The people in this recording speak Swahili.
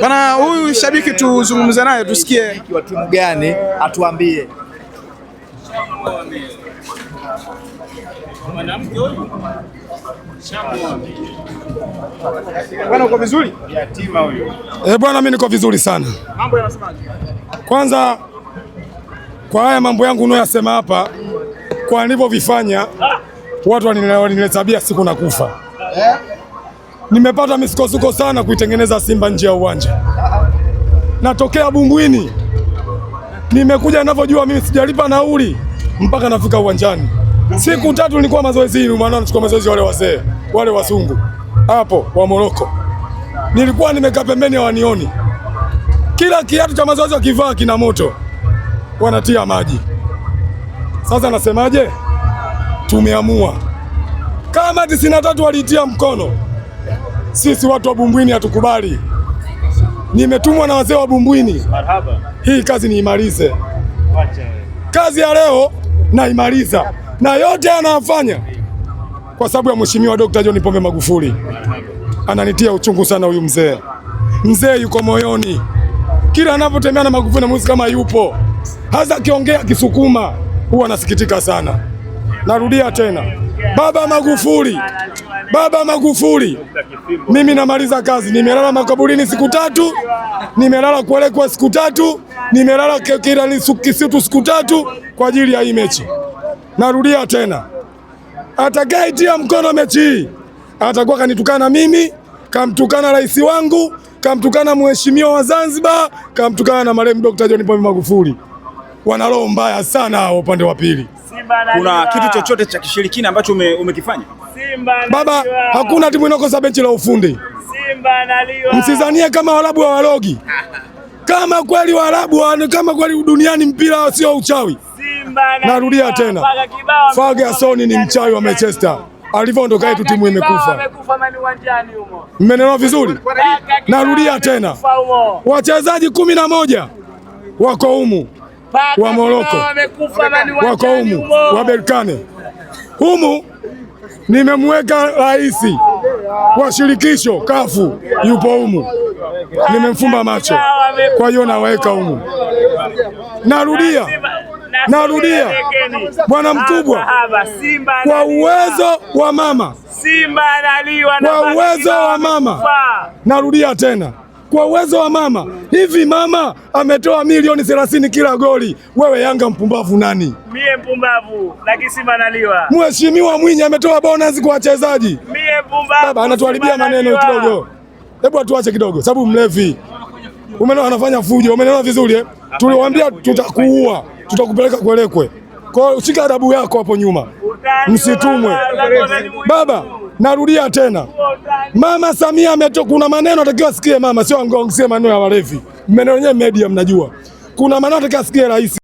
Bana, huyu shabiki tuzungumze naye tusikie wa timu gani, atuambie. Bwana, uko vizuri? Bwana, mimi niko vizuri sana. Mambo yanasemaje? Kwanza kwa haya mambo yangu unayoyasema hapa, kwa nilivyovifanya watu wanilihesabia siku na kufa. Nimepata misukosuko sana kuitengeneza Simba nje ya uwanja. Natokea Bumbwini, nimekuja ninavyojua mimi sijalipa nauli mpaka nafika uwanjani. Siku 3 nilikuwa mazoezini, maana nachukua mazoezi wale wazee, wale wasungu hapo wa Moroko. Nilikuwa nimekaa pembeni hawanioni. Kila kiatu cha mazoezi wakivaa kina moto, wanatia maji. Sasa nasemaje? Tumeamua kama 93 walitia mkono, sisi watu wa Bumbwini hatukubali. Nimetumwa na wazee wa Bumbwini, hii kazi niimalize. Kazi ya leo naimaliza, na yote anafanya kwa sababu ya Mheshimiwa Dr. John Pombe Magufuli. Ananitia uchungu sana huyu mzee. Mzee yuko moyoni, kila anapotembea na Magufuli na muziki kama yupo, hasa akiongea Kisukuma huwa nasikitika sana. Narudia tena, Baba Magufuli, Baba Magufuli, mimi namaliza kazi. Nimelala makaburini siku 3, nimelala kuelekwa siku 3, nimelala kila Kisitu siku 3 kwa ajili ya hii mechi. Narudia tena, atakayeitia mkono mechi hii atakuwa kanitukana mimi, kamtukana rais wangu, kamtukana mheshimiwa wa Zanzibar, kamtukana na marehemu Dr. John Pombe Magufuli. Wana roho mbaya sana upande wa pili. Kuna kitu chochote cha kishirikina ambacho umekifanya? Baba, hakuna timu inakosa benchi la ufundi. Msizanie kama Waarabu wa Warogi. Kama kweli Waarabu, kama kweli duniani mpira sio uchawi. Narudia tena, Ferguson ni mchawi wa Manchester. Alivyoondoka yetu timu imekufa. Mmenelewa vizuri? Narudia tena, wachezaji 11 wako humu wa Moroko, wako humu wa Berkane humu. Nimemweka rais wa shirikisho kafu yupo humu, nimemfumba macho, kwa hiyo naweka humu. Narudia bwana mkubwa, kwa uwezo wa mama, kwa uwezo wa mama, narudia tena, kwa uwezo wa mama. Hivi mama ametoa milioni 30 kila goli, wewe Yanga mpumbavu nani? Mie mpumbavu, lakini Simba naliwa. Mheshimiwa Mwinyi ametoa bonus kwa wachezaji. Mie mpumbavu. Baba anatuharibia maneno kidogo. Hebu atuache kidogo, sababu mlevi. Umeona anafanya fujo, umeelewa vizuri eh? Tuliwaambia tutakuua, tutakupeleka Kwelekwe. Kwa hiyo shika adabu yako hapo nyuma, msitumwe. Baba, narudia tena, Mama Samia ametoa, kuna maneno atakiwa sikie mama, sio angongie maneno ya walevi. Maneno yenyewe media mnajua. Kuna maneno atakiwa sikie rais.